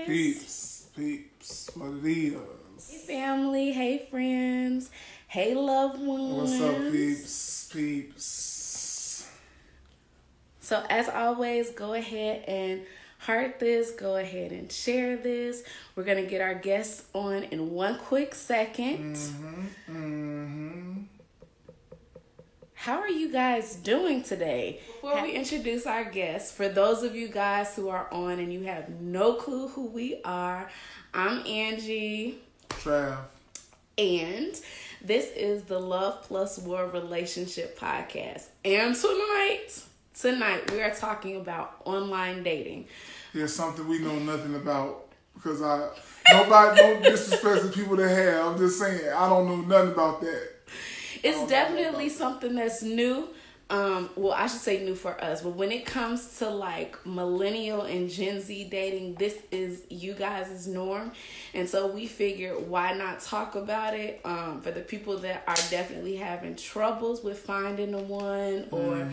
Peeps, what it is. Hey family, hey friends, hey loved ones. What's up, peeps? So as always, go ahead and heart this, go ahead and share this. We're going to get our guests on in one quick second. How are you guys doing today? Before we introduce our guests, for those of you guys who are on and you have no clue who we are, I'm Angie. Trav. And this is the Love+War Relationship Podcast. And tonight we are talking about online dating. Here's something we know nothing about because no disrespect to people that have. I'm just saying I don't know nothing about that. It's definitely something that's new. Well, I should say new for us. But when it comes to like Millennial and Gen Z dating, this is you guys' norm. And so we figured why not talk about it for the people that are definitely having troubles with finding the one or,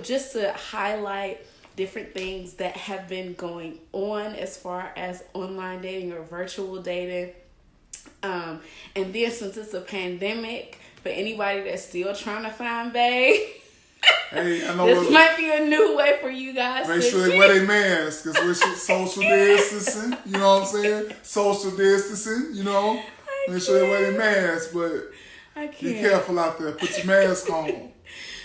just to highlight different things that have been going on as far as online dating or virtual dating. And then since it's a pandemic, for anybody that's still trying to find bae, hey, I know this might be a new way for you guys make to sure they wear their masks because we're social distancing. You know what I'm saying? Social distancing. Make sure they wear their masks, but be careful out there. Put your mask on.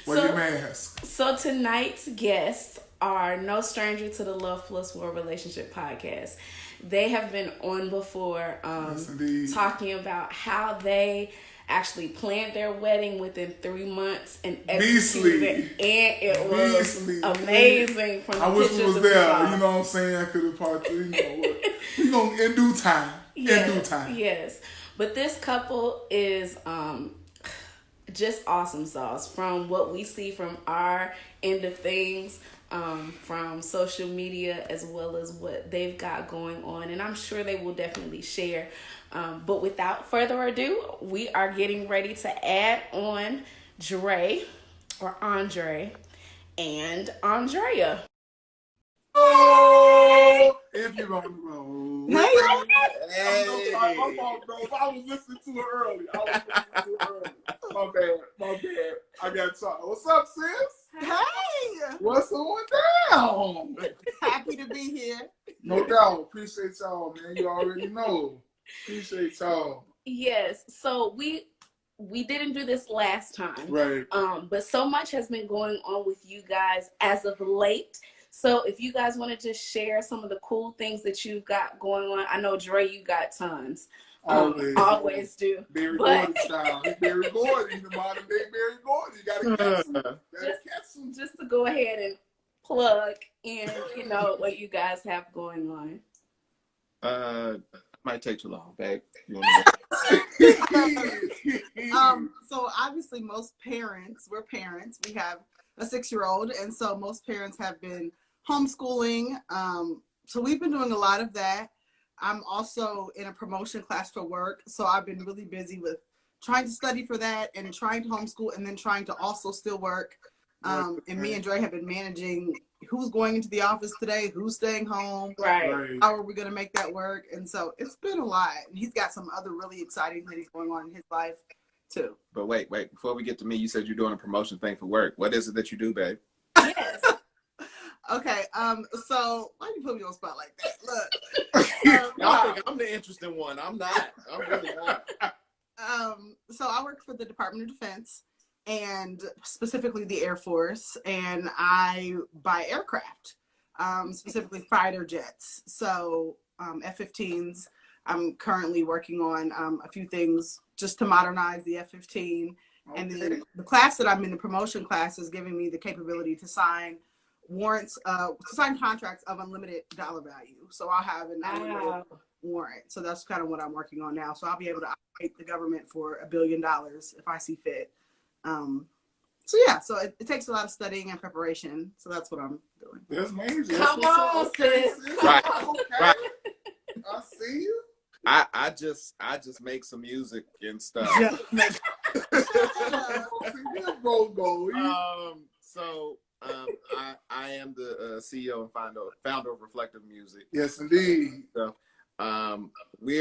Wear your mask. So tonight's guests are no stranger to the Love+War Relationship Podcast. They have been on before, yes, talking about how they actually planned their wedding within 3 months and executed it, and it was amazing. From the I wish we was there. Saw. You know what I'm saying? I could have part. We gonna in due time. Yes, in due time. Yes, but this couple is just awesome sauce. From what we see from our end of things. From social media as well as what they've got going on, and I'm sure they will definitely share. But without further ado, we are getting ready to add on Dre or Andre and Andrea. Oh, if you're on the road. Hey. My fault, bro. I was listening to it early. My bad. I got to talk. What's up, sis? Hey. What's going down? Happy to be here. No doubt. Appreciate y'all, man. You already know. Appreciate y'all. Yes. So we didn't do this last time. Right. But so much has been going on with you guys as of late. So if you guys want to just share some of the cool things that you've got going on. I know, Dre, you got tons. Always do. Barry Gordon style. He's Barry Gordon. He's the modern day Barry Gordon. You got to catch him. Just to go ahead and plug in, what you guys have going on. Might take too long, babe. So obviously most parents, we're parents. We have a 6-year-old, and so most parents have been homeschooling. So we've been doing a lot of that. I'm also in a promotion class for work, so I've been really busy with trying to study for that and trying to homeschool and then trying to also still work. And me and Dre have been managing who's going into the office today, who's staying home, right? How are we going to make that work? And so it's been a lot. And he's got some other really exciting things going on in his life too. But wait, before we get to me, you said you're doing a promotion thing for work. What is it that you do, babe? Yes. Okay, so why you put me on the spot like that? Look. Y'all think I'm the interesting one. I'm not. I'm really not. So I work for the Department of Defense and specifically the Air Force, and I buy aircraft, specifically fighter jets. So F-15s, I'm currently working on a few things just to modernize the F-15. Okay. And then the class that I'm in, the promotion class, is giving me the capability to sign warrants, to sign contracts of unlimited dollar value. So I'll have an unlimited warrant. So that's kind of what I'm working on now. So I'll be able to operate the government for $1 billion if I see fit. So yeah, so it takes a lot of studying and preparation. So that's what I'm doing. That's amazing. Come on, sis. Right. I see you. I just make some music and stuff. So I am the CEO and founder of Reflective Music. Yes, indeed. So, we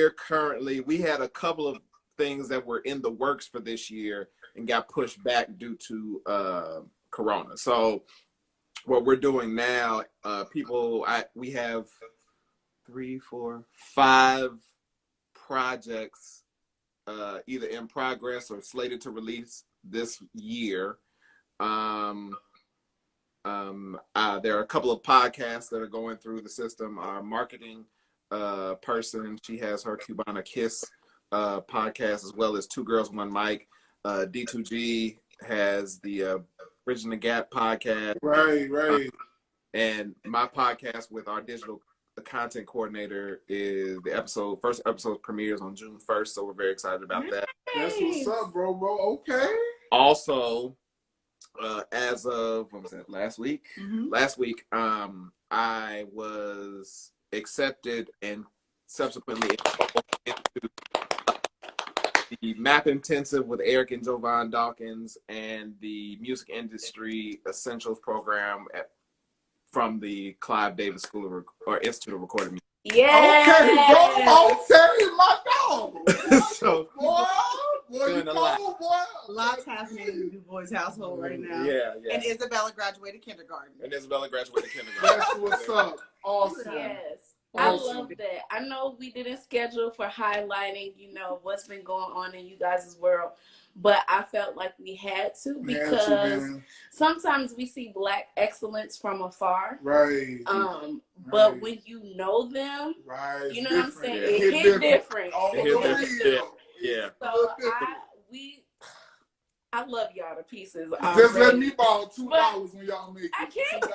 had a couple of things that were in the works for this year and got pushed back due to Corona. So what we're doing now, we have 3, 4, 5 projects either in progress or slated to release this year. There are a couple of podcasts that are going through the system. Our marketing person, she has her Cubana Kiss podcast, as well as Two Girls One Mic. D2G has the Bridging the Gap podcast. Right. And my podcast with our digital content coordinator is first episode premieres on June 1st, so we're very excited about that. That's what's up, bro. Okay. Also, as of last week? Mm-hmm. Last week, I was accepted and subsequently into the Map Intensive with Eric and Jovan Dawkins and the Music Industry Essentials program from the Clive Davis School or Institute of Recording Music. Yeah. Okay, bro. Okay, my dog. So, boy, doing a lot. Lots happening in the Du Bois household right now. Yeah. And Isabella graduated kindergarten. That's what's up. Awesome. Yes. Awesome. I love that. I know we didn't schedule for highlighting, what's been going on in you guys' world, but I felt like we had to because sometimes we see Black excellence from afar. Right. But when you know them, right, you know what I'm saying? Yeah. It hit different. Yeah. So I love y'all to pieces. Just let me borrow $2 when y'all make it. I can't. So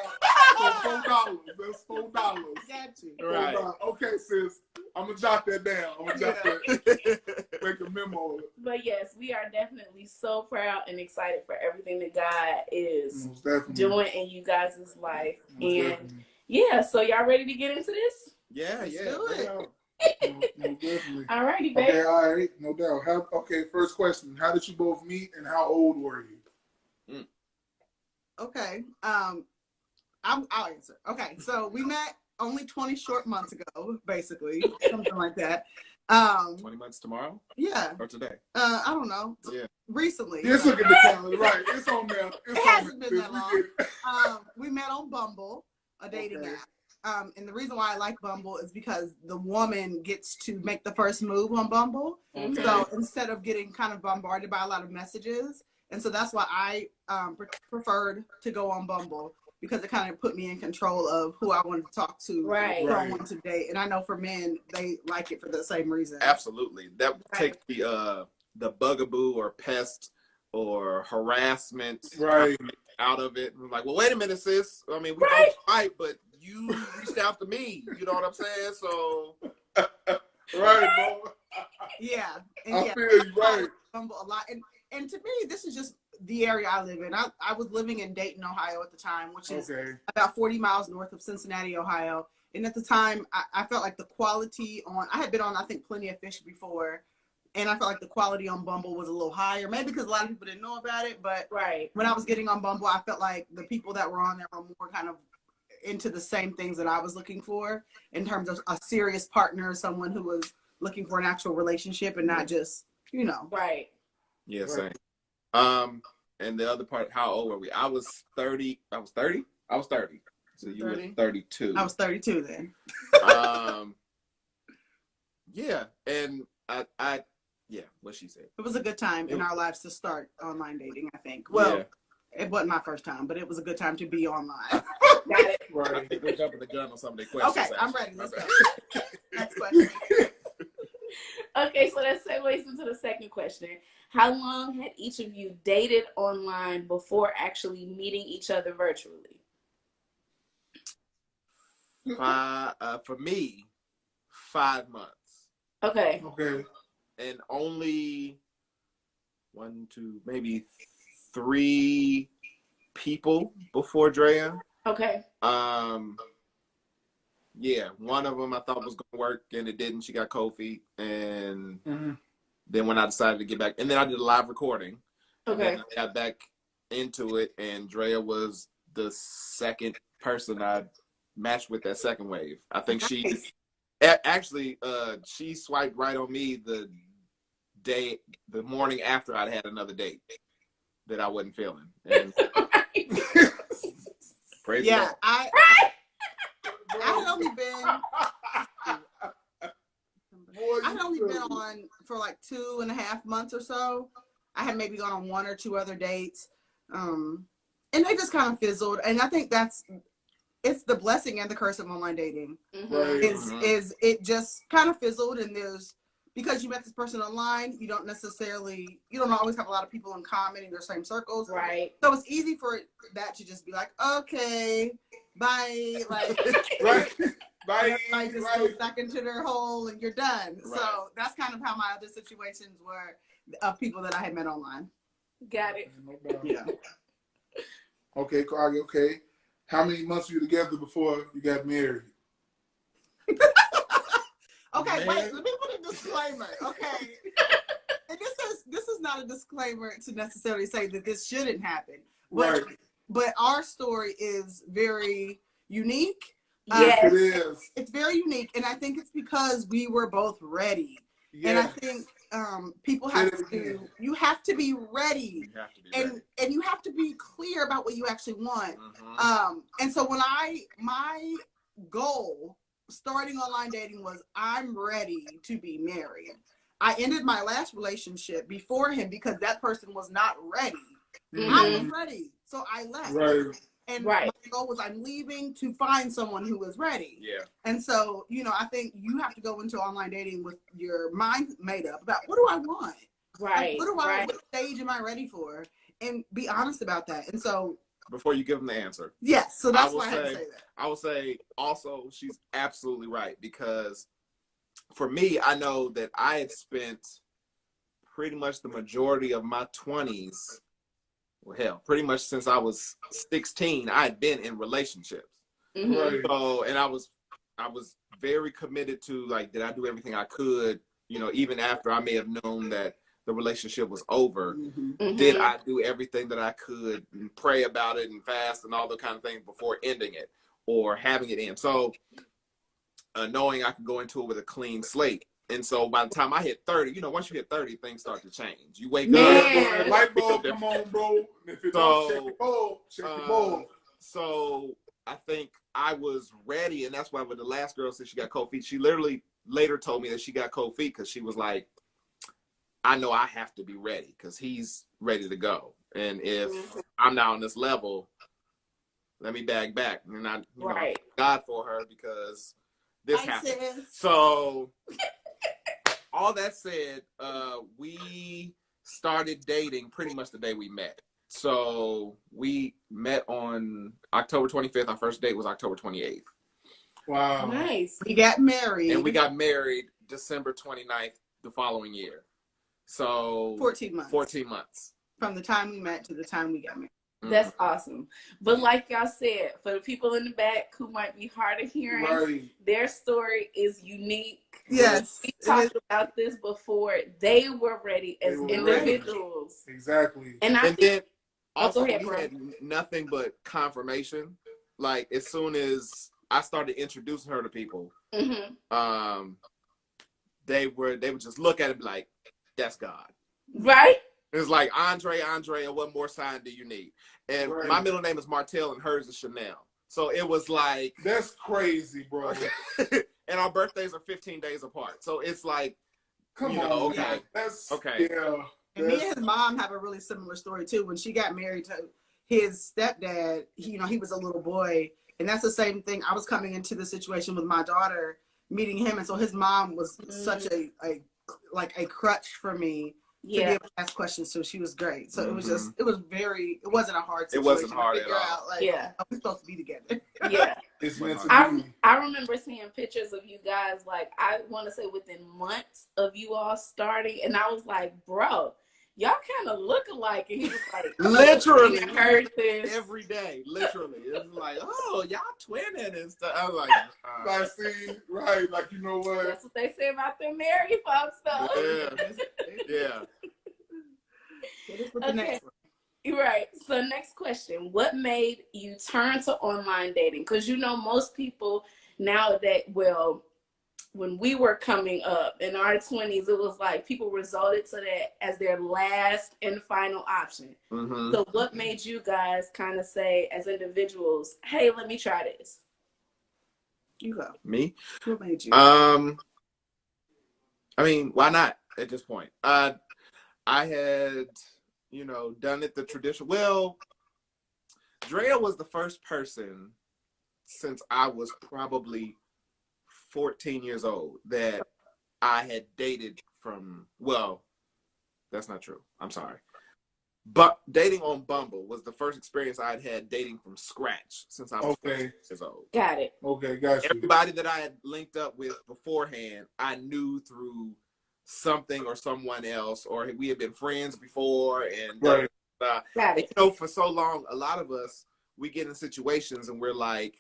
$4. That's $4. Got you. Right. Okay, sis. I'm gonna jot that down. Make a memo. But yes, we are definitely so proud and excited for everything that God is doing in you guys' life. So y'all ready to get into this? Yeah. Let's do it. No, definitely. Alrighty, babe. Okay, all right, no doubt. First question: how did you both meet, and how old were you? Okay, I'll answer. Okay, so we met only 20 short months ago, basically, something like that. 20 months tomorrow? Yeah. Or today? I don't know. Yeah. Recently. Just look at the calendar, right? It's on there. It hasn't been that long. We met on Bumble, a dating app. And the reason why I like Bumble is because the woman gets to make the first move on Bumble. Okay. So instead of getting kind of bombarded by a lot of messages. And so that's why I preferred to go on Bumble, because it kind of put me in control of who I wanted to talk to, who I wanted to date. And I know for men, they like it for the same reason. Absolutely. That takes the bugaboo or pest or harassment out of it. And like, well, wait a minute, sis. I mean, we don't fight, but you reached out to me. You know what I'm saying? So, right, bro. Yeah. And I feel you, right. Bumble a lot. And to me, this is just the area I live in. I was living in Dayton, Ohio at the time, which is about 40 miles north of Cincinnati, Ohio. And at the time, I felt like the quality I had been on, I think, Plenty of Fish before. And I felt like the quality on Bumble was a little higher, maybe because a lot of people didn't know about it. But when I was getting on Bumble, I felt like the people that were on there were more kind of into the same things that I was looking for in terms of a serious partner, someone who was looking for an actual relationship and not just, Right. Yeah, same. And the other part, how old were we? I was 30. I was 30? I was 30. So you were 32. I was 32 then. Yeah. And what she said. It was a good time in our lives to start online dating, I think. Well, it wasn't my first time, but it was a good time to be online. Got it. Right. I think we're jumping the gun on some of the questions. Okay, I'm ready. Let's go. Next question. Okay, so that segues into the second question. How long had each of you dated online before actually meeting each other virtually? For me, 5 months. Okay. And only 1, 2, maybe 3 people before Drea. Okay. Yeah, one of them I thought was gonna work and it didn't. She got cold feet, and then when I decided to get back, and then I did a live recording. Okay. And then I got back into it, and Drea was the second person I matched with that second wave. I think she actually she swiped right on me the morning after I'd had another date that I wasn't feeling. And praise yeah, God. I had only been on for like 2.5 months or so. I had maybe gone on 1 or 2 other dates. And they just kind of fizzled. And I think it's the blessing and the curse of online dating. Right. Is it just kind of fizzled, and because you met this person online, you don't always have a lot of people in common in your same circles. Right. So it's easy for that to just be like, okay, bye. Like, right. Bye. Like just go back into their hole and you're done. Right. So that's kind of how my other situations were of people that I had met online. Got it. Yeah. Okay, Carly, okay. How many months were you together before you got married? Okay, Man. wait, let me put a disclaimer. Okay. And this is not a disclaimer to necessarily say that this shouldn't happen. But our story is very unique. Yes. It is. It's very unique, and I think it's because we were both ready. Yes. And I think people have to. You have to be ready, and you have to be clear about what you actually want. And so my goal starting online dating was, I'm ready to be married. I ended my last relationship before him because that person was not ready. I was ready, so I left. Right. And my goal was, I'm leaving to find someone who is ready. Yeah. And so, I think you have to go into online dating with your mind made up about, what do I want? Right. Like, what stage am I ready for? And be honest about that. And so, before you give them the answer. Yes. So that's why I had to say that. I will say also, she's absolutely right, because for me, I know that I had spent pretty much the majority of my 20s, well, hell, pretty much since I was 16, I had been in relationships. Right. So, and I was very committed to, like, did I do everything I could, even after I may have known that the relationship was over, did I do everything that I could and pray about it and fast and all the kind of things before ending it or having it in? So knowing I could go into it with a clean slate. And so by the time I hit 30, once you hit 30, things start to change. You wake up. Light bulb, come on, bro. And if it don't, check the bulb. So I think I was ready. And that's why when the last girl said she got cold feet, she literally later told me that she got cold feet because she was like, I know I have to be ready because he's ready to go. And if I'm not on this level, let me bag back. And I thank God for her because this happened. So all that said, we started dating pretty much the day we met. So we met on October 25th. Our first date was October 28th. Wow. Nice. We got married. And we got married December 29th the following year. So 14 months. 14 months. From the time we met to the time we got married. That's awesome. But like y'all said, for the people in the back who might be hard of hearing, their story is unique. Yes. We talked about this before. They were ready as individuals. Ready. Exactly. And then also we had nothing but confirmation. Like as soon as I started introducing her to people, they would just look at it and be like, that's God. Right? It's like Andre, and what more sign do you need? And my middle name is Martell and hers is Chanel. So it was like, that's crazy, bro. And our birthdays are 15 days apart. So it's like, come on, okay. That's okay. Yeah. And me and his mom have a really similar story too. When she got married to his stepdad, he was a little boy. And that's the same thing. I was coming into the situation with my daughter, meeting him. And so his mom was such a crutch for me to be able to ask questions. So she was great. So it was it wasn't a hard situation. It wasn't hard to figure at all. out, are we supposed to be together? Yeah. It's meant to be. I remember seeing pictures of you guys, like, I want to say within months of you all starting. And I was like, bro, y'all kind of look alike. And he was like, literally, I heard this every day. Literally, it was like, oh, y'all twinning and stuff. I was like, I see, right? Like, you know what? That's what they say about them married folks, though. Yeah. So this was the next one. Right. So next question. What made you turn to online dating? Because you know most people nowadays, well, when we were coming up in our 20s, it was like people resorted to that as their last and final option. Mm-hmm. So what made you guys kind of say as individuals, hey, let me try this? You go. Me? What made you? I mean, why not at this point? I had, you know, done it the traditional. Well, Drea was the first person since I was probably 14 years old that I had dated from, well, that's not true. I'm sorry. But dating on Bumble was the first experience I'd had dating from scratch since I was 14 years old. Got it. Okay, got you. Everybody that I had linked up with beforehand, I knew through something or someone else, or we had been friends before. And right. Got it. you know, for so long, a lot of us, we get in situations and we're like,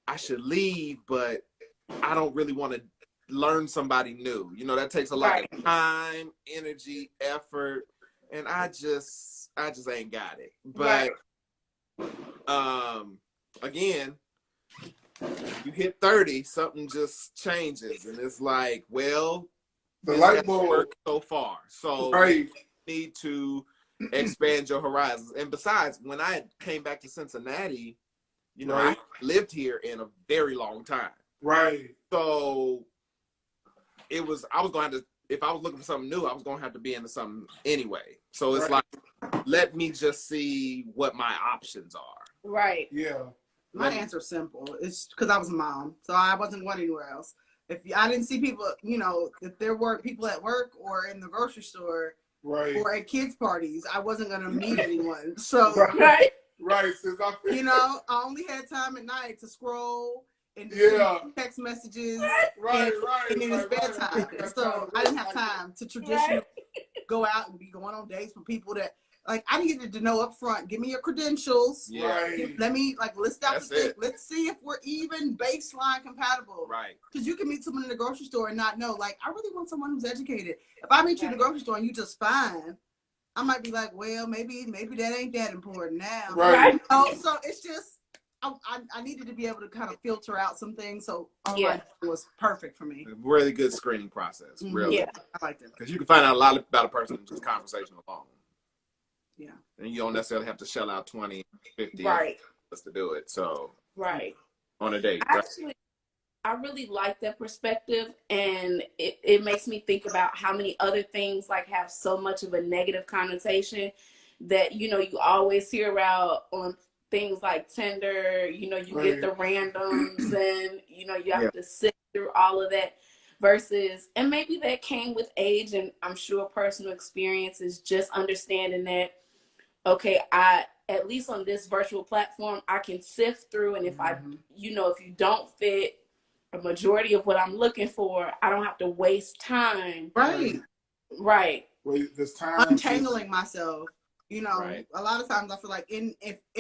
I should leave, but I don't really want to learn somebody new. You know, that takes a lot of time, energy, effort, and I just ain't got it. But again, you hit 30, something just changes, and it's like, well, the light bulb worked so far, so you need to expand your horizons. And besides, when I came back to Cincinnati, you know, I lived here in a very long time. Right. So I was going to, if I was looking for something new, I was going to have to be into something anyway. So it's like, let me just see what my options are. Right. Yeah. My answer's simple. It's because I was a mom, so I wasn't going anywhere else. If I didn't see people, you know, if there weren't people at work or in the grocery store or at kids' parties, I wasn't going to meet anyone. So Since I you know, I only had time at night to scroll and text messages and then it's bedtime. So I didn't have time to traditionally go out and be going on dates with people that, like, I needed to know up front, give me your credentials. Let me, like, list out the thing. Let's see if we're even baseline compatible. Because you can meet someone in the grocery store and not know, like, I really want someone who's educated. If I meet you in the grocery store and you just fine, I might be like, well, maybe that ain't that important now. You know? So it's just, I needed to be able to kind of filter out some things. So online was perfect for me. A really good screening process. Really. Yeah, I liked it. Because you can find out a lot about a person in just conversation alone. Yeah. And you don't necessarily have to shell out 20, 50 to do it. So on a date. Actually, I really like that perspective, and it makes me think about how many other things like have so much of a negative connotation that, you know, you always hear about on things like Tinder. You know, you get the randoms and, you know, you have to sit through all of that versus, and maybe that came with age and I'm sure personal experience is just understanding that, okay, at least on this virtual platform, I can sift through, and if I, you know, if you don't fit a majority of what I'm looking for, I don't have to waste time. Right. Wait, this time untangling myself. You know, a lot of times I feel like in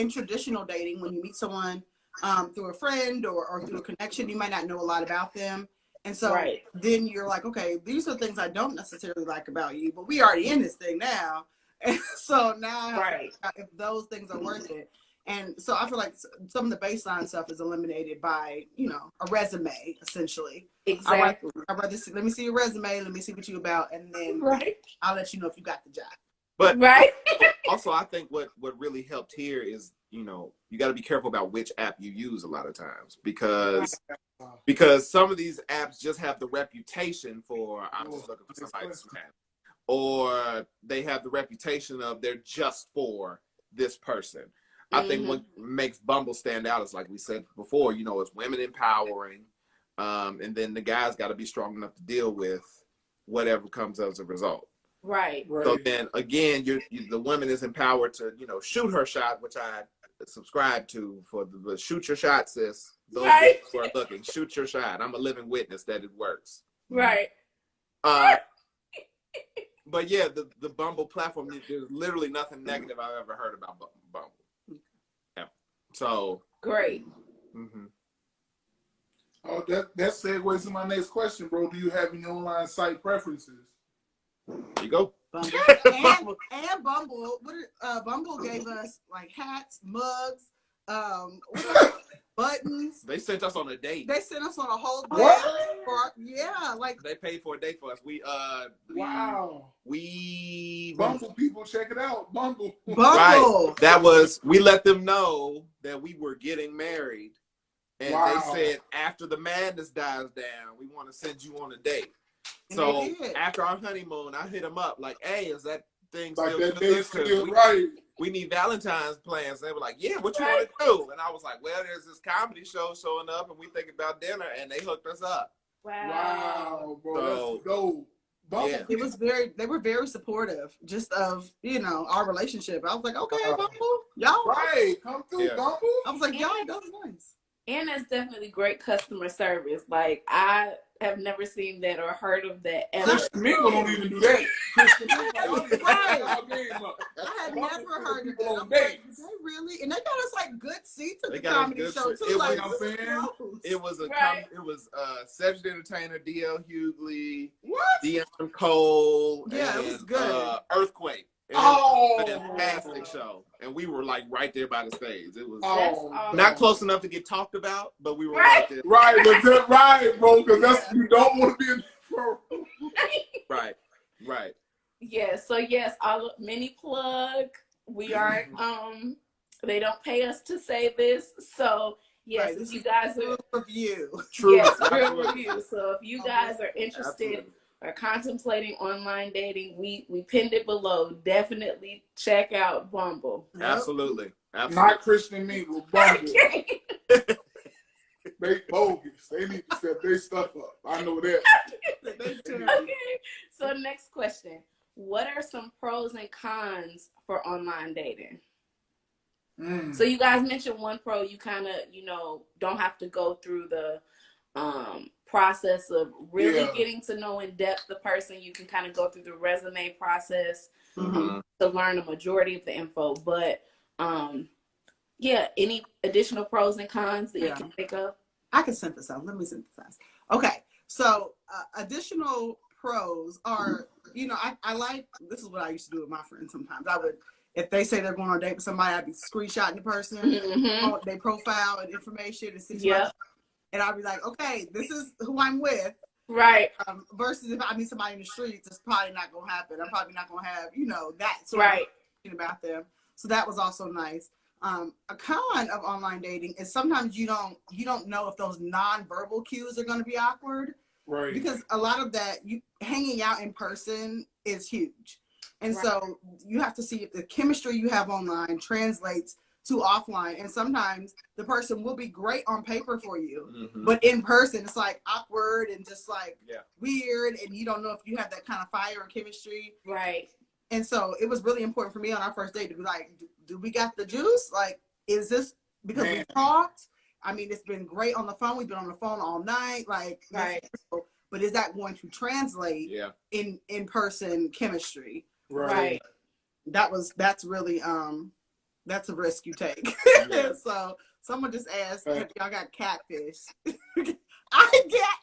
traditional dating, when you meet someone through a friend or through a connection, you might not know a lot about them. And so then you're like, okay, these are things I don't necessarily like about you, but we already in this thing now. And so now I have to figure out if those things are worth it. And so I feel like some of the baseline stuff is eliminated by, you know, a resume, essentially. Exactly. I'd rather let me see your resume, let me see what you're about, and then I'll let you know if you got the job. But also, I think what really helped here is, you know, you got to be careful about which app you use a lot of times, because some of these apps just have the reputation for, I'm just looking for somebody to smash, or they have the reputation of they're just for this person. I think what makes Bumble stand out is, like we said before, you know, it's women empowering, and then the guys got to be strong enough to deal with whatever comes as a result. So then again, the woman is empowered to, you know, shoot her shot, which I subscribe to for the shoot your shot, sis. Those who are looking, shoot your shot. I'm a living witness that it works. But yeah, the Bumble platform, there's literally nothing negative I've ever heard about Bumble. So great. Oh, that segues to my next question, bro. Do you have any online site preferences? There you go. Bumble. and Bumble. Bumble gave us like hats, mugs, buttons. They sent us on a date. They sent us on a whole date. What? Like they paid for a date for us. Wow. We Bumble people, check it out. Bumble. Right. That was, we let them know that we were getting married. And they said, after the madness dies down, we want to send you on a date. And so after our honeymoon, I hit them up like, hey, is that thing still good? Right. We need Valentine's plans. And they were like, yeah, what you want to do? And I was like, well, there's this comedy show showing up and we think about dinner, and they hooked us up. Wow, bro. So, that's dope. Yeah. They were very supportive just of, our relationship. I was like, okay, Bumble, y'all. Right, come through, Bumble. I was like, y'all, that was nice. And that's definitely great customer service. Like, I have never seen that or heard of that ever. Christian Mingle don't even do that. Christian Mingle, I had never heard of that. Like, they really? And they got us like good seats at the comedy show too. It was Cedric the Entertainer, D.L. Hughley, Deon Cole, and, it was good. Earthquake. It was a fantastic show, and we were like right there by the stage. It was not close enough to get talked about, but we were right there. Right, but right, bro, because you don't want to be in the Right. Yeah. So yes, mini plug. We are. They don't pay us to say this, so yes, if you guys are review. True. Yes, real review. So if you guys are interested. Or contemplating online dating, we pinned it below. Definitely check out Bumble. Absolutely. Not Christian Mingle, Bumble. They bogus. They need to set their stuff up. I know that. Okay. So next question. What are some pros and cons for online dating? So you guys mentioned one pro. You kind of, don't have to go through the process of really getting to know in depth the person. You can kind of go through the resume process to learn a majority of the info. But any additional pros and cons that you can think of? I can synthesize. Let me synthesize. Okay, so additional pros are, I like, this is what I used to do with my friends sometimes. I would, if they say they're going on a date with somebody, I'd be screenshotting the person, their profile and information and 6 months. And I'd be like, okay, this is who I'm with. Right. Versus if I meet somebody in the streets, it's probably not going to happen. I'm probably not going to have, that sort of thing about them. So that was also nice. A con of online dating is sometimes you don't know if those nonverbal cues are going to be awkward. Right. Because a lot of that, hanging out in person is huge. And so you have to see if the chemistry you have online translates to offline. And sometimes the person will be great on paper for you, but in person it's like awkward and just like weird, and you don't know if you have that kind of fire or chemistry. Right. And so it was really important for me on our first date to be like, do we got the juice? Like, is this because we talked? I mean, it's been great on the phone. We've been on the phone all night. Like, but is that going to translate in person chemistry? Right. That's really that's a risk you take. So someone just asked if y'all got catfish. I got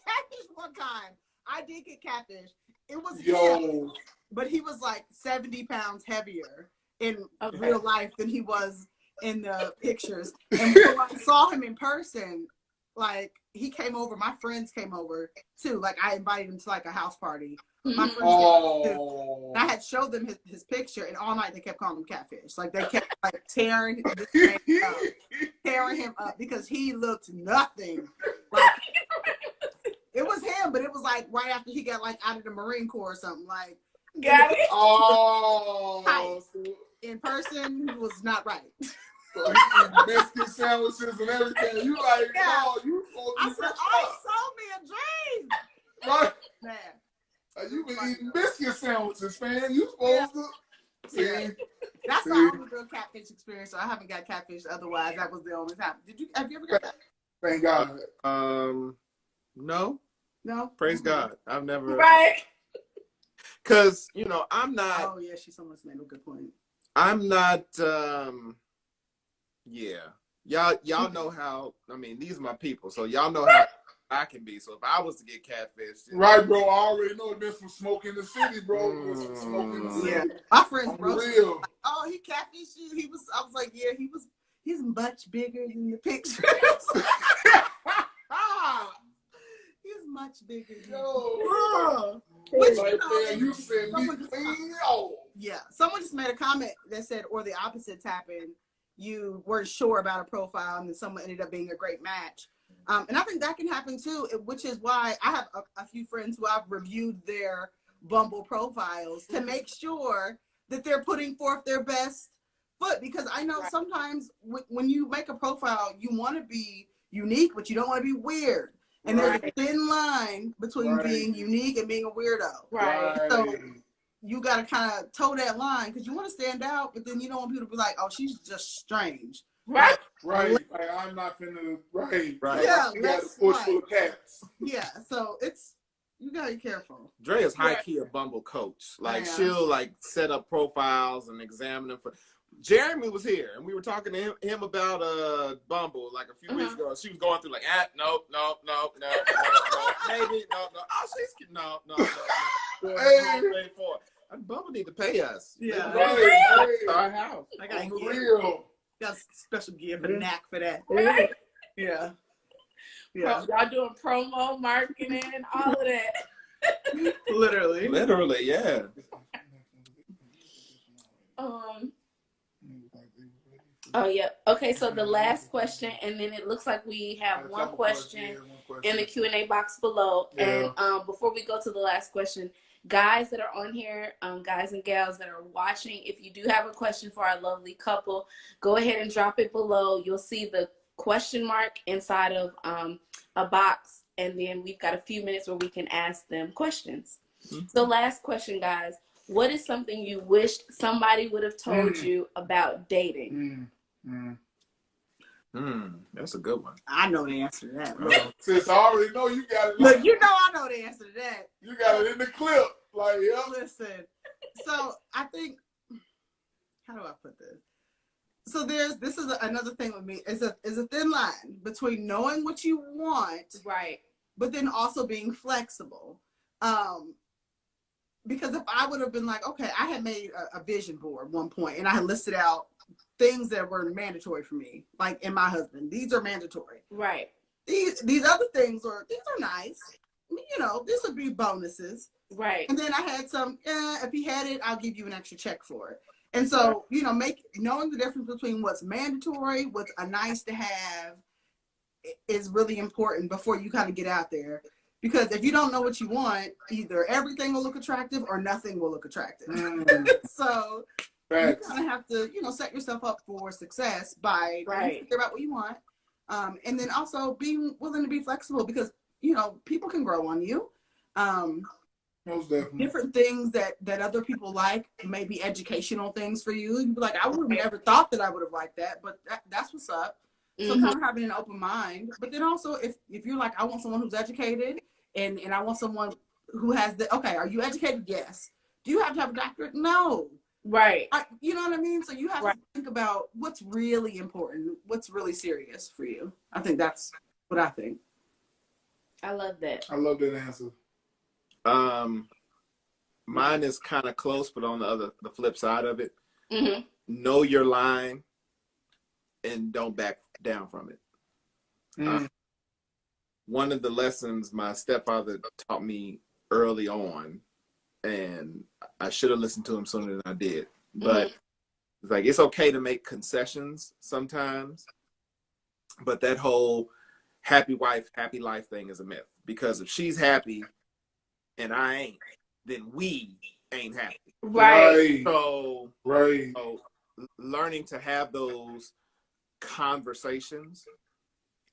catfish one time. I did get catfish. It was him, but he was like 70 pounds heavier in real life than he was in the pictures. And when I saw him in person, like, he came over. My friends came over too. Like, I invited him to like a house party. My friends came over too. And I had showed them his picture, and all night they kept calling him catfish. Like, they kept like tearing him up because he looked nothing. Like, it was him, but it was like right after he got like out of the Marine Corps or something. Like, got it. In person, he was not right. So he eating biscuit sandwiches and everything. You like, you supposed to be fresh up. Sold me a dream. Right. Man. You been eating biscuit sandwiches, man. You supposed to. See? That's my only real catfish experience. So I haven't got catfish. Otherwise, that was the only time. Have you ever got that? Thank God. No. Praise God. I've never. Right. Because, I'm not. Oh, yeah. Someone's made a good point. I'm not. Y'all know how. I mean, these are my people. So y'all know how I can be. So if I was to get catfished, right, bro, I already know there's been some smoke in the city, bro. There's some smoke in the city. Yeah, my friends, bro, real. like, oh, he catfished you. I was like, yeah, he's much bigger than the pictures. He's much bigger. Yo, which, like, you know, man, you send me clean out. Yeah, someone just made a comment that said, or the opposites happened. You weren't sure about a profile, and then someone ended up being a great match. And I think that can happen too, which is why I have a few friends who I've reviewed their Bumble profiles to make sure that they're putting forth their best foot. Because I know sometimes when you make a profile, you want to be unique, but you don't want to be weird. And there's a thin line between being unique and being a weirdo. Right. So you got to kind of toe that line because you want to stand out, but then you don't want people to be like, oh, she's just strange. Right. Like, I'm not finna, right. Yeah, you got to push full of cats. Yeah, so you got to be careful. Dre is high-key a Bumble coach. Like, she'll, like, set up profiles and examine them for... Jeremy was here, and we were talking to him about Bumble, like, a few weeks ago. She was going through, like, nope, maybe, no. Oh, she's cute. No. Hey. Bumble need to pay us. Yeah. Our house. I got real. Got a special gift, a knack for that. Right? Yeah. Y'all doing promo, marketing, all of that. Literally, yeah. Oh yeah. Okay, so the last question, and then it looks like we have one question in the Q&A box below. Yeah. And before we go to the last question, guys that are on here, guys and gals that are watching, if you do have a question for our lovely couple, go ahead and drop it below. You'll see the question mark inside of a box, and then we've got a few minutes where we can ask them questions. So last question, guys. What is something you wished somebody would have told you about dating? That's a good one. I know the answer to that. Since I already know you got it. Look, you know I know the answer to that. You got it in the clip. Like, yeah. Listen. So I think, how do I put this? So this is another thing with me. Is a thin line between knowing what you want, right, but then also being flexible. Because if I would have been like, okay, I had made a vision board at one point, and I had listed out things that were mandatory for me, like in my husband. These are mandatory. Right. These other these are nice. You know, this would be bonuses. Right. And then I had some, if he had it, I'll give you an extra check for it. And so, you know, knowing the difference between what's mandatory, what's a nice to have is really important before you kind of get out there. Because if you don't know what you want, either everything will look attractive or nothing will look attractive. So you kind of have to, you know, set yourself up for success by figuring out what you want. And then also being willing to be flexible because, you know, people can grow on you. Most definitely. Different things that other people like, maybe educational things for you. You'd be like, I would have never thought that I would have liked that, but that's what's up. So kind of having an open mind. But then also if you're like, I want someone who's educated and I want someone who has okay, are you educated? Yes. Do you have to have a doctorate? No. Right. You know what I mean? So you have to think about what's really important, what's really serious for you. I think that's what I think. I love that. I love that answer. Mine is kind of close, but on the flip side of it, know your line and don't back down from it. One of the lessons my stepfather taught me early on, and I should have listened to him sooner than I did, but it's like, it's okay to make concessions sometimes, but that whole happy wife, happy life thing is a myth, because if she's happy and I ain't, then we ain't happy. Right. So learning to have those conversations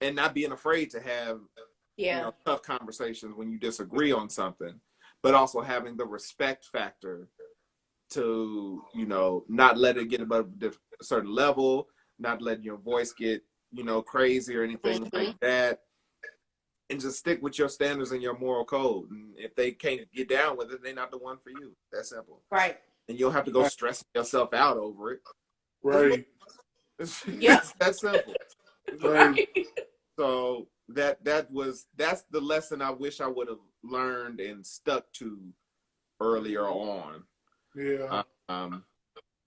and not being afraid to have you know, tough conversations when you disagree on something, but also having the respect factor to, you know, not let it get above a certain level, not letting your voice get, you know, crazy or anything like that. And just stick with your standards and your moral code. And if they can't get down with it, they're not the one for you. That's simple. Right. And you'll have to go stress yourself out over it. Right. Yes, that's simple. Right. So that's the lesson I wish I would have learned and stuck to earlier on. Yeah.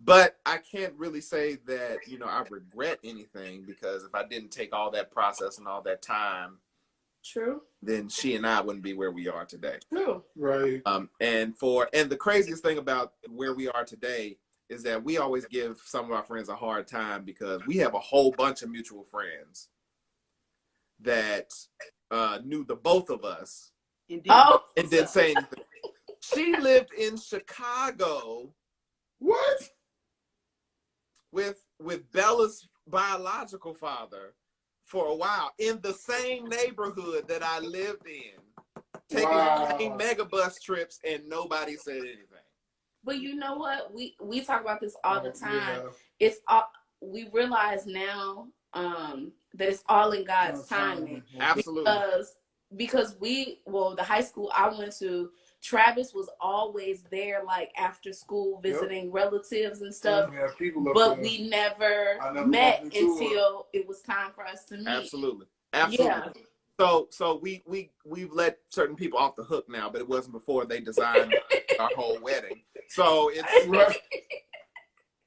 But I can't really say that, I regret anything, because if I didn't take all that process and all that time, true, then she and I wouldn't be where we are today. True. Right. And the craziest thing about where we are today is that we always give some of our friends a hard time, because we have a whole bunch of mutual friends that knew the both of us. Indeed. Oh, and didn't say anything. She lived in Chicago. What? With Bella's biological father for a while, in the same neighborhood that I lived in, taking the same megabus trips, and nobody said anything. But you know what? We talk about this all the time. Yeah. It's all, we realize now that it's all in God's timing. Absolutely. Because the high school I went to, Travis was always there, like after school, visiting relatives and stuff. Yeah, but we never met until it was time for us to meet. Absolutely. Yeah. So we've let certain people off the hook now, but it wasn't before they designed our whole wedding. So it's right.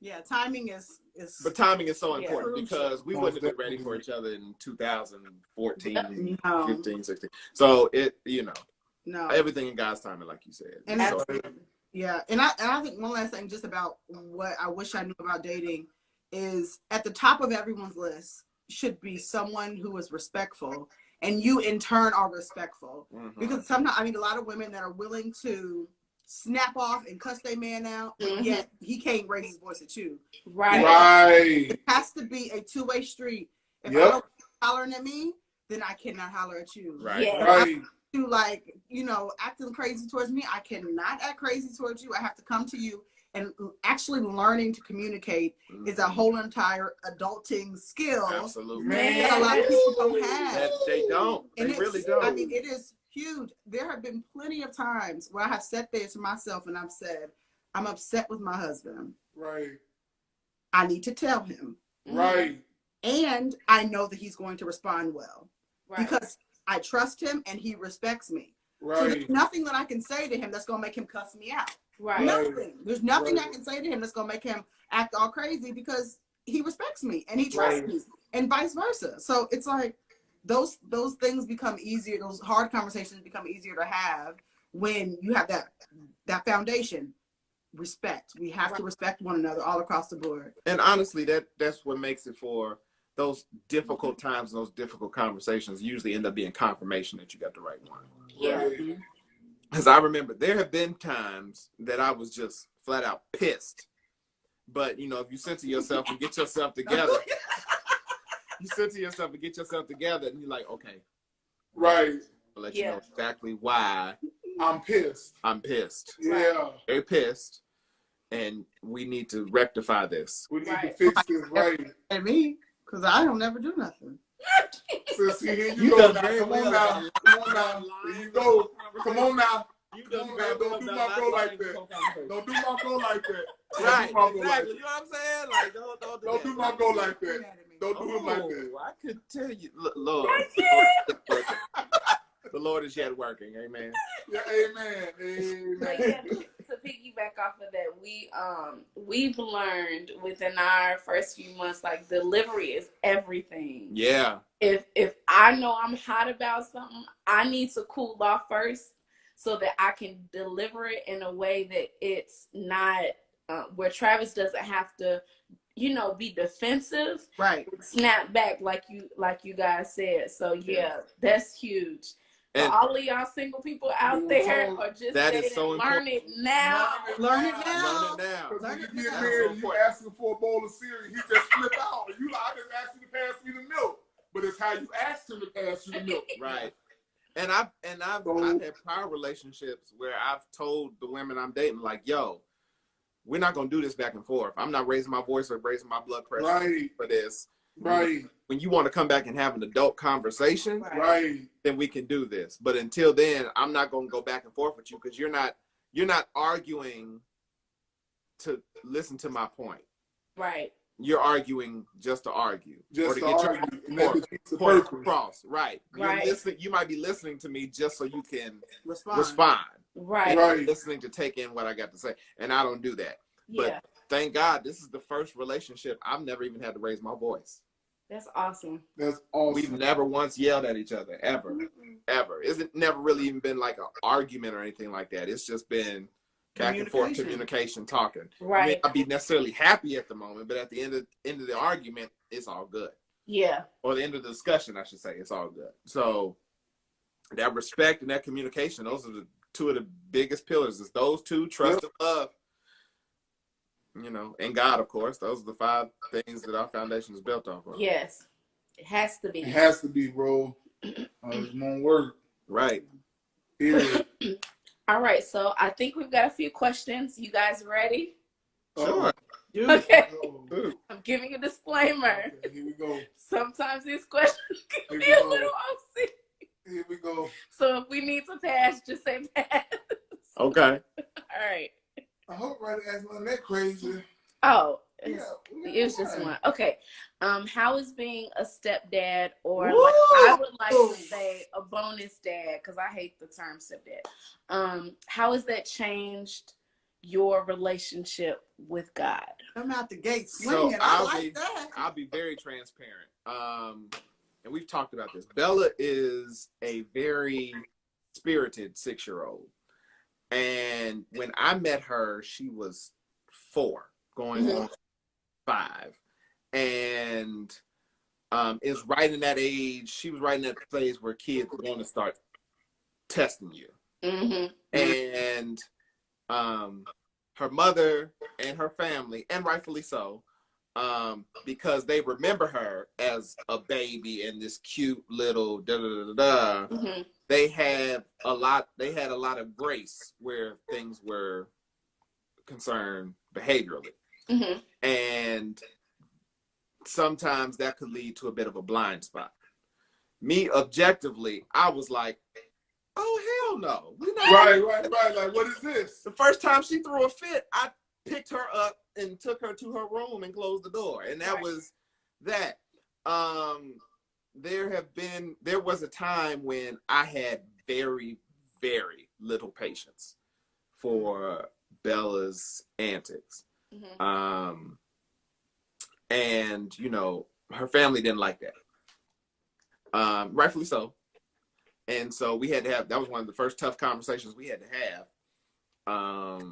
Yeah, timing is. But timing is so important, because we wouldn't have been ready for each other in 2014, 15, 16. So No. Everything in God's timing, like you said. And and I think one last thing just about what I wish I knew about dating is, at the top of everyone's list should be someone who is respectful, and you in turn are respectful. Mm-hmm. Because sometimes I meet a lot of women that are willing to snap off and cuss their man out, yet he can't raise his voice at you. Right. It has to be a two-way street. If I don't hollering at me, then I cannot holler at you. Right. Yeah. Right. To acting crazy towards me, I cannot act crazy towards you. I have to come to you, and actually learning to communicate is a whole entire adulting skill. Absolutely. That a lot of people don't have. That they don't. They really don't. I mean, it is huge. There have been plenty of times where I have sat there to myself and I've said, I'm upset with my husband. Right. I need to tell him. Right. And I know that he's going to respond well. Right. Because I trust him and he respects me. Right. So there's nothing that I can say to him that's going to make him cuss me out. Right. Nothing. There's nothing I can say to him that's going to make him act all crazy, because he respects me and he trusts me, and vice versa. So it's like those things become easier. Those hard conversations become easier to have when you have that foundation. Respect. We have to respect one another all across the board. And honestly, that's what makes it for those difficult times, those difficult conversations usually end up being confirmation that you got the right one. Yeah. Because I remember there have been times that I was just flat out pissed. But, if you center yourself and get yourself together, and you're like, okay. Right. I'll let you know exactly why I'm pissed. Yeah. Very pissed. And we need to rectify this. We need to fix this right. And me, because I don't never do nothing. So see, here you go now. Come on now. Here you go. Come on now. Don't do my bro like that. Don't do my bro like that. Right. Exactly. You know what I'm saying? Like, don't do my bro like that. Don't do him like that. I could tell you, Lord. The Lord is yet working. Amen. Yeah, amen. But yeah, to piggyback off of that, we've learned within our first few months, like, delivery is everything. Yeah. If I know I'm hot about something, I need to cool off first so that I can deliver it in a way that it's not where Travis doesn't have to, be defensive. Right. Snap back like you guys said. So yeah, that's huge. And for all of y'all single people out there, or just that is so learn it now. Learn it now. Because when you get married, you asking for a bowl of cereal, he just flip out. You like, I just asked you to pass me the milk, but it's how you asked him to pass you the milk. Right. And I've had prior relationships where I've told the women I'm dating, like, yo, we're not gonna do this back and forth. I'm not raising my voice or raising my blood pressure for this. Right. When you want to come back and have an adult conversation, then we can do this. But until then, I'm not gonna go back and forth with you, because you're not arguing to listen to my point. Right. you're arguing just to argue, just or to to get argue, and your that defeats the point purpose. across. Right. You're Right. listening. You might be listening to me just so you can respond. Right. Right. Listening to take in what I got to say, and I don't do that. Yeah. But thank God, this is the first relationship I've never even had to raise my voice. That's awesome. That's awesome. We've never once yelled at each other, ever. Ever. It's never really even been like an argument or anything like that. It's just been back and forth communication, talking. Right. I may not be necessarily happy at the moment, but at the end of the argument, it's all good. Yeah. Or the end of the discussion, I should say, it's all good. So that respect and that communication, those are the two of the biggest pillars. It's those two, trust and love. You know, and God, of course. Those are the 5 things that our foundation is built off of. Yes. It has to be. It has to be, bro. It won't work. Right. All right, so I think we've got a few questions. You guys ready? Sure. Okay. I'm giving a disclaimer. Okay, here we go. Sometimes these questions can be a little OC. Here we go. So if we need to pass, just say pass. Okay. All right. I hope Ryder asked nothing that crazy. Oh, it was just one. Okay. How is being a stepdad, or like, I would like to say a bonus dad, because I hate the term stepdad. How has that changed your relationship with God? I'm out the gate swinging. So I'll be very transparent. And we've talked about this. Bella is a very spirited 6-year-old. And when I met her, she was 4, going on 5. And is right in that age. She was right in that phase where kids were going to start testing you. And her mother and her family, and rightfully so, because they remember her as a baby and this cute little they had a lot of grace where things were concerned behaviorally. And sometimes that could lead to a bit of a blind spot. Me, objectively, I was like, oh, hell no. Right. Like, what is this? The first time she threw a fit, I picked her up and took her to her room and closed the door. And that was that. There was a time when I had very, very little patience for Bella's antics. And, you know, her family didn't like that. Rightfully so. And so we had to have, that was one of the first tough conversations we had to have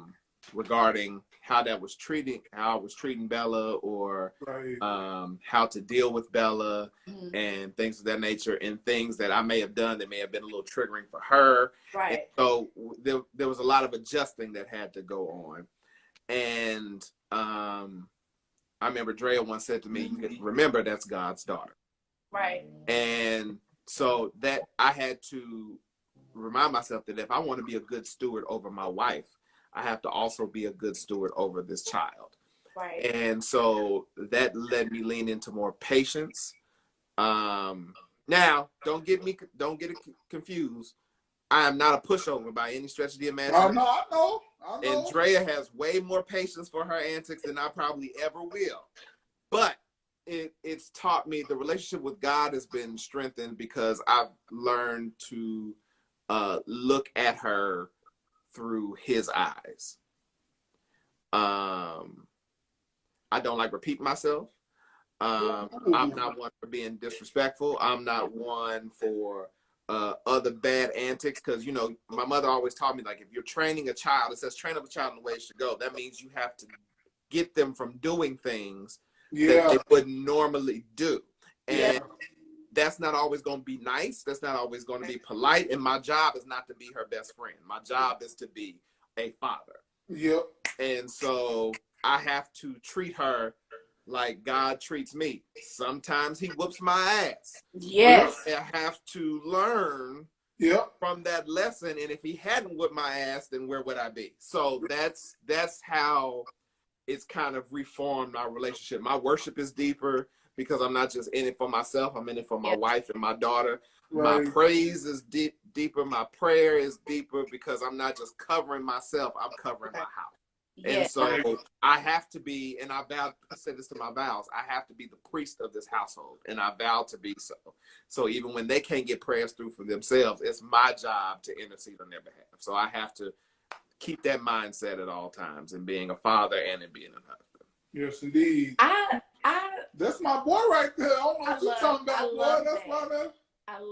regarding how I was treating Bella, or how to deal with Bella and things of that nature, and things that I may have done that may have been a little triggering for her. And so there was a lot of adjusting that had to go on. And I remember Drea once said to me, you can remember that's God's daughter. And so that I had to remind myself that if I want to be a good steward over my wife, I have to also be a good steward over this child. And so that led me lean into more patience. Now, don't get it confused. I am not a pushover by any stretch of the imagination. I know. And Drea has way more patience for her antics than I probably ever will. But it's taught me, the relationship with God has been strengthened because I've learned to look at her through his eyes. I don't like repeating myself. I'm not one for being disrespectful. I'm not one for other bad antics, because, you know, my mother always taught me, like, if you're training a child, it says train up a child in the way it should go. That means you have to get them from doing things that they wouldn't normally do. And that's not always going to be nice. That's not always going to be polite. And my job is not to be her best friend. My job is to be a father. And so I have to treat her like God treats me. Sometimes he whoops my ass. I have to learn from that lesson. And if he hadn't whooped my ass, then where would I be? So that's how it's kind of reformed our relationship. My worship is deeper because I'm not just in it for myself. I'm in it for my wife and my daughter. My praise is deeper. My prayer is deeper because I'm not just covering myself. I'm covering my house. And so I have to be, and I said this to my vows, I have to be the priest of this household, and I vow to be so. So even when they can't get prayers through for themselves, it's my job to intercede on their behalf. So I have to keep that mindset at all times in being a father and in being a husband. Yes, indeed. That's my boy right there. I don't know what you're talking about, boy.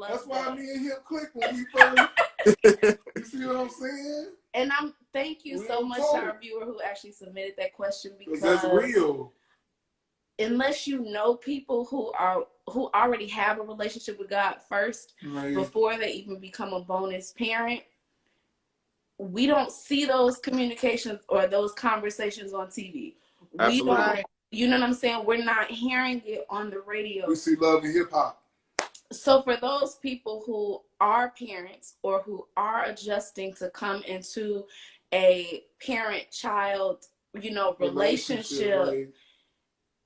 That's why me and him click when we first. You see what I'm saying? And thank you so much to our viewer who actually submitted that question, because that's real. Unless you know people who already have a relationship with God first, before they even become a bonus parent, we don't see those communications or those conversations on TV. Absolutely. We don't, you know what I'm saying? We're not hearing it on the radio. We see Love and Hip Hop. So for those people who are parents or who are adjusting to come into a parent-child, relationship,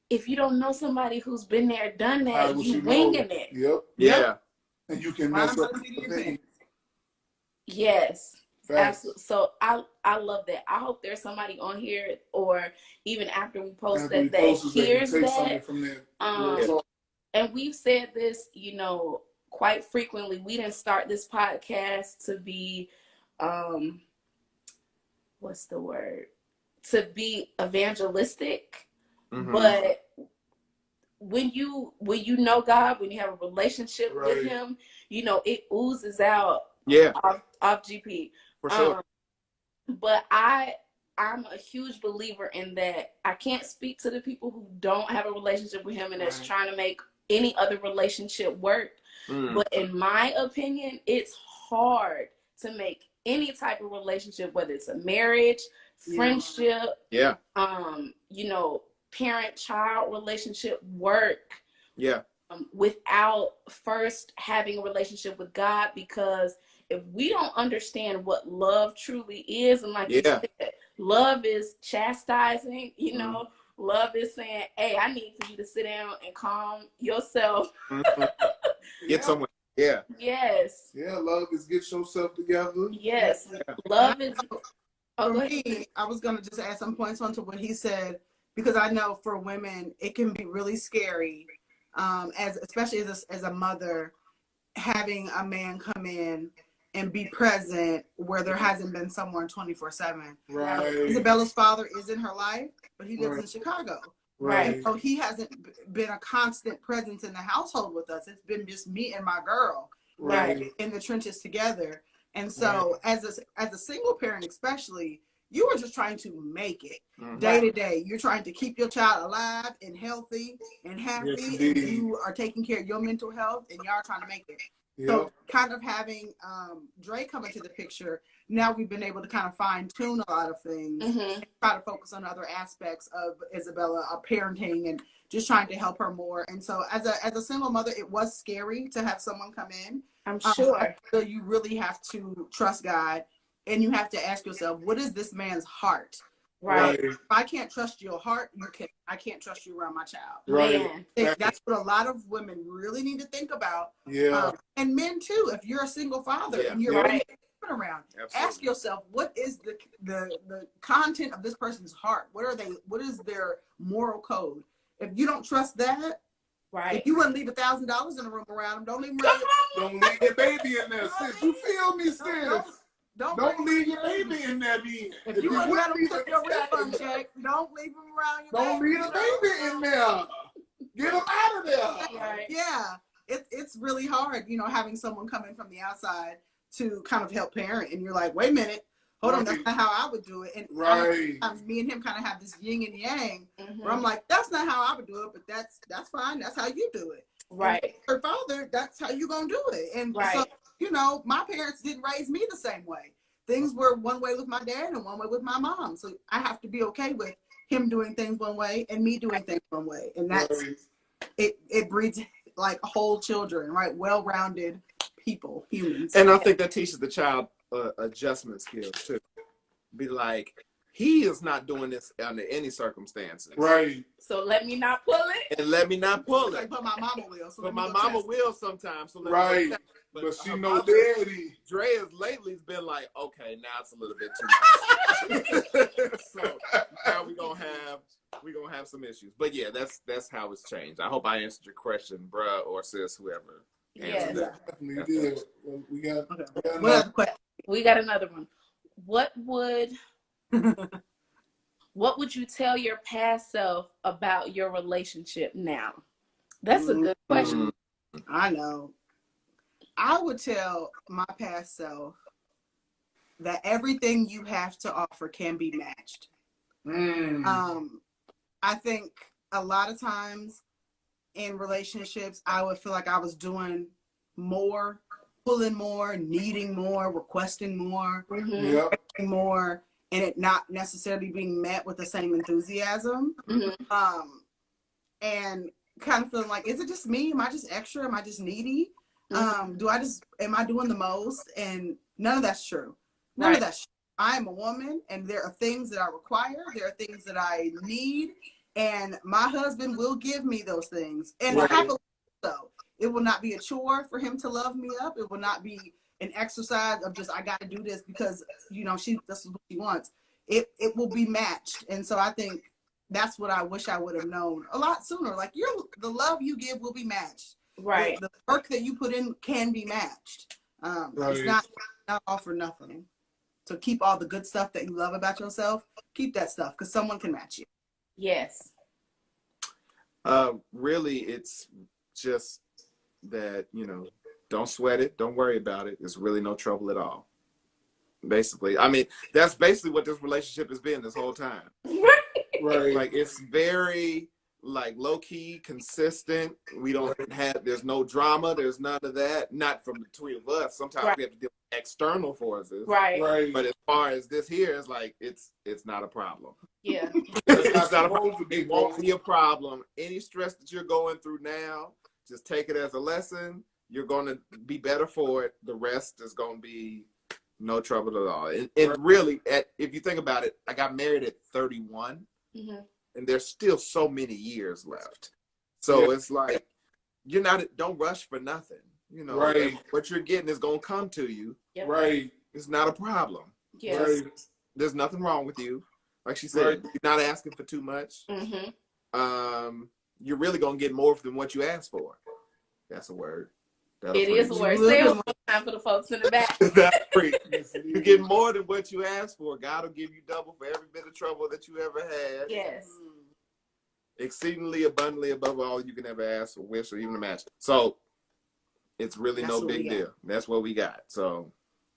if you don't know somebody who's been there, done that, you winging it. Yep. Yeah. And you can mess up the thing. Yes. Absolutely. So I love that. I hope there's somebody on here, or even after we post that hears that. From there. And we've said this, quite frequently. We didn't start this podcast to be, what's the word? To be evangelistic. Mm-hmm. But when you know God, when you have a relationship with Him, it oozes out off GP. For sure. But I'm a huge believer in that. I can't speak to the people who don't have a relationship with Him and that's trying to make any other relationship work. But in my opinion, it's hard to make any type of relationship, whether it's a marriage, friendship, parent-child relationship work. Yeah. Without first having a relationship with God, because if we don't understand what love truly is, and like you said, love is chastising, love is saying, hey, I need for you to sit down and calm yourself. Get somewhere. Yeah. Yes. Yeah, love is get yourself together. Yes. Love is... For me, I was going to just add some points onto what he said, because I know for women, it can be really scary, especially as a mother, having a man come in and be present where there hasn't been someone 24/7. Right. Isabella's father is in her life, but he lives in Chicago. Right. And so he hasn't been a constant presence in the household with us. It's been just me and my girl, in the trenches together. And so as a single parent, especially, you are just trying to make it day to day. You're trying to keep your child alive and healthy and happy. Yes, and you are taking care of your mental health, and y'all are trying to make it. Yep. So kind of having Dre come into the picture, now we've been able to kind of fine tune a lot of things and try to focus on other aspects of Isabella, parenting, and just trying to help her more. And so as a single mother, it was scary to have someone come in. I'm sure. So you really have to trust God, and you have to ask yourself, what is this man's heart? Right. If I can't trust your heart, I can't trust you around my child. Right. That's what a lot of women really need to think about. Yeah. And men too. If you're a single father and you're around, ask yourself, what is the content of this person's heart? What is their moral code? If you don't trust that, if you wouldn't leave $1,000 in a room around them, don't leave them around. Don't leave your baby in there, sis. You feel me, sis? Don't leave your baby in there, then. If you wouldn't let them took your refund check, don't leave them around your Don't leave the baby in there. Get them out of there. Right. Yeah. It's really hard, having someone come in from the outside to kind of help parent. And you're like, wait a minute. Hold on, that's not how I would do it. And sometimes me and him kind of have this yin and yang, where I'm like, that's not how I would do it, but that's fine. That's how you do it. Right. And her father, that's how you gonna do it. And so, my parents didn't raise me the same way. Things were one way with my dad and one way with my mom. So I have to be okay with him doing things one way and me doing things one way. And that's it breeds like whole children, right? Well-rounded people, humans. And I think that teaches the child adjustment skills too. Be like, he is not doing this under any circumstances. Right. So let me not pull it. And let me not pull it. But my mama will. But my mama will sometimes. So But she know daddy. Dre has lately's been like, okay, now it's a little bit too much. So now we're gonna have some issues. But yeah, that's how it's changed. I hope I answered your question, bruh or sis, whoever. Yes, definitely did. We got another one. What would you tell your past self about your relationship now? That's a good question. I know. I would tell my past self that everything you have to offer can be matched. I think a lot of times in relationships, I would feel like I was doing more, pulling more, needing more, requesting more, more, and it not necessarily being met with the same enthusiasm. And kind of feeling like, is it just me? Am I just extra? Am I just needy? Am I doing the most? And none of that's true. None of that's true. I am a woman, and there are things that I require. There are things that I need, and my husband will give me those things. And happily so. It will not be a chore for him to love me up. It will not be an exercise of just, I got to do this because, this is what she wants. It will be matched. And so I think that's what I wish I would have known a lot sooner. Like, the love you give will be matched. Right. The work that you put in can be matched. It's not all for nothing. So keep all the good stuff that you love about yourself. Keep that stuff because someone can match you. Yes. Really, it's just that, don't sweat it. Don't worry about it. It's really no trouble at all. Basically. I mean, that's basically what this relationship has been this whole time. Right. Like, it's very, low-key, consistent. There's no drama. There's none of that. Not from between of us. Sometimes we have to deal with external forces. Right. But as far as this here, it's like, it's not a problem. Yeah. It's not a problem. It won't be a problem. Any stress that you're going through now, just take it as a lesson. You're going to be better for it. The rest is going to be no trouble at all. And really, if you think about it, I got married at 31. And there's still so many years left. So it's like, don't rush for nothing. What you're getting is going to come to you. Yep. Right. It's not a problem. Yes. Right. There's nothing wrong with you. Like she said, you're not asking for too much. You're really going to get more than what you asked for. That's a word. It is a word. Say it one time for the folks in the back. That's great. You get more than what you asked for. God will give you double for every bit of trouble that you ever had. Yes. Exceedingly abundantly above all you can ever ask or wish or even imagine. So it's really no big deal. That's what we got. So,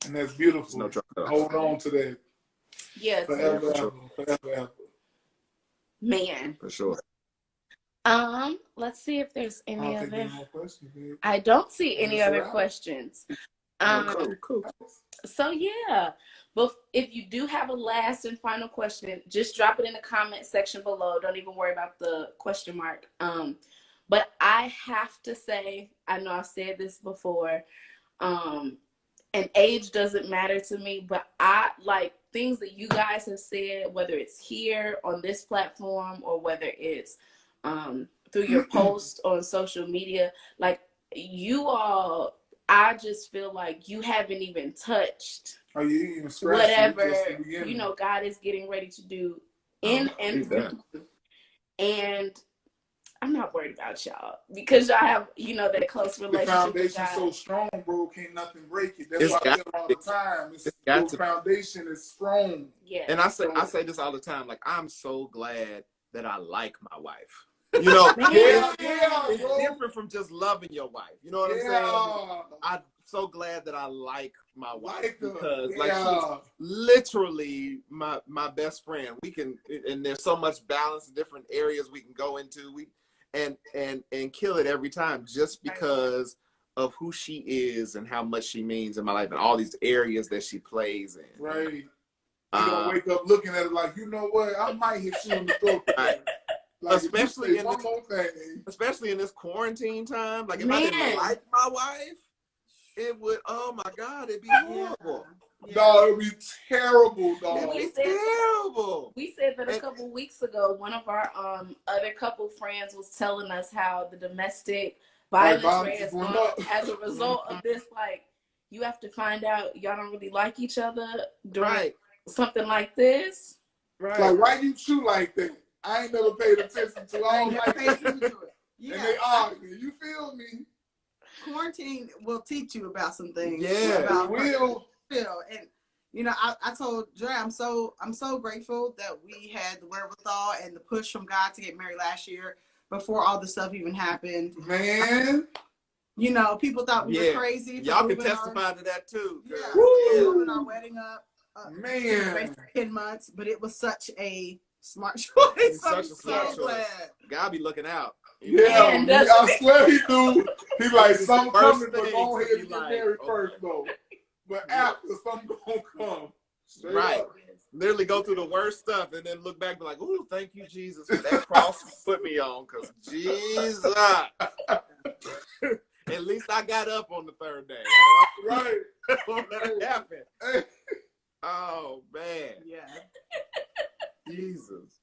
and that's beautiful. No trouble. Hold on to that. Yes. Forever, ever. Man. For sure. Let's see if there's any other. Questions, I don't see any other questions. Cool. So yeah, but if you do have a last and final question, just drop it in the comment section below. Don't even worry about the question mark. But I have to say, I know I've said this before, and age doesn't matter to me, but I like things that you guys have said, whether it's here on this platform or whether it's through your posts on social media, like you all, I just feel like you haven't even touched whatever God is getting ready to do in and through. And I'm not worried about y'all because y'all have that close relationship. The foundation's so strong, bro. Can't nothing break it. That's why I tell all the time. The foundation is strong. Yeah. And I say this all the time. Like, I'm so glad that I like my wife. It's different from just loving your wife. You know what I'm saying? I'm so glad that I like my wife because she's literally my best friend. We can, and there's so much balance in different areas we can go into. And kill it every time just because of who she is and how much she means in my life and all these areas that she plays in. Right. You don't wake up looking at it like, you know what? I might hit you in the throat. Right. Like, especially in this quarantine time. Like, if I didn't like my wife, it would, oh my God, it'd be horrible. No, it'd be terrible, dog. Terrible. We said that a couple weeks ago, one of our other couple friends was telling us how the domestic violence is going up. As a result of this, like, you have to find out y'all don't really like each other during something like this. Right. Like, why you chew like that? I ain't never paid attention to all like that. Yeah. And they argue. You feel me? Quarantine will teach you about some things. Yeah, about it will. And you know, I told Dre, I'm so grateful that we had the wherewithal and the push from God to get married last year before all the stuff even happened. Man. You know, people thought we were crazy. Y'all can testify to that too. Yeah, moving our wedding up. Man. 10 months, but it was such a smart choice. I'm so glad. God be looking out. Yeah, I swear he do. He like, something coming, but go ahead and get married first, though. But after, something gonna come. Straight up. Literally go through the worst stuff and then look back and be like, ooh, thank you, Jesus, for that cross you put me on, because Jesus. At least I got up on the third day. Right. Won't let it happen. Oh, man. Yeah. Jesus.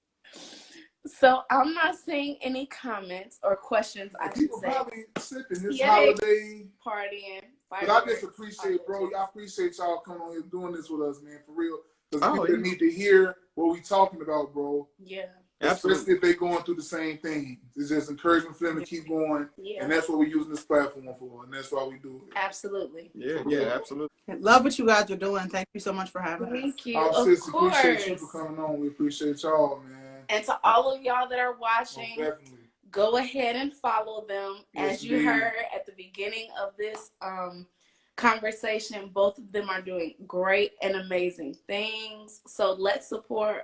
So I'm not seeing any comments or questions. People probably sipping this holiday. Partying. But I just appreciate, bro. I appreciate y'all coming on here doing this with us, man, for real. Because people need to hear what we talking about, bro. Yeah. Especially if they going through the same thing. It's just encouragement for them to keep going. Yeah. And that's what we're using this platform for. And that's why we do it. Absolutely. Yeah, absolutely. Love what you guys are doing. Thank you so much for having us. Thank you. Our sisters, appreciate you for coming on. We appreciate y'all, man. And to all of y'all that are watching, go ahead and follow them. As you heard at the beginning of this conversation, both of them are doing great and amazing things. So let's support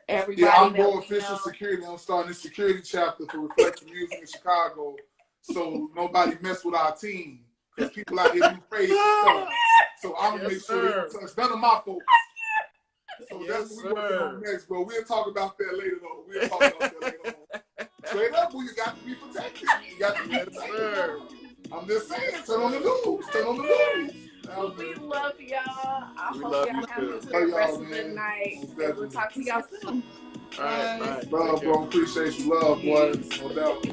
everybody. Yeah, I'm going official security. I'm starting a security chapter for Reflection Music in Chicago. So nobody mess with our team. Because people out here do crazy stuff. So I'm going to make sure they don't touch none of my folks. So that's what we're working on next, bro. We'll talk about that later, though. We'll talk about that later on. Straight up, you got to be protected. You got to be protected. I'm just saying, turn on the news. Turn on the news. We love y'all. I hope y'all have a good rest of the night. We'll talk to y'all soon. All right. Love, bro. Appreciate you. Love, boy. No doubt.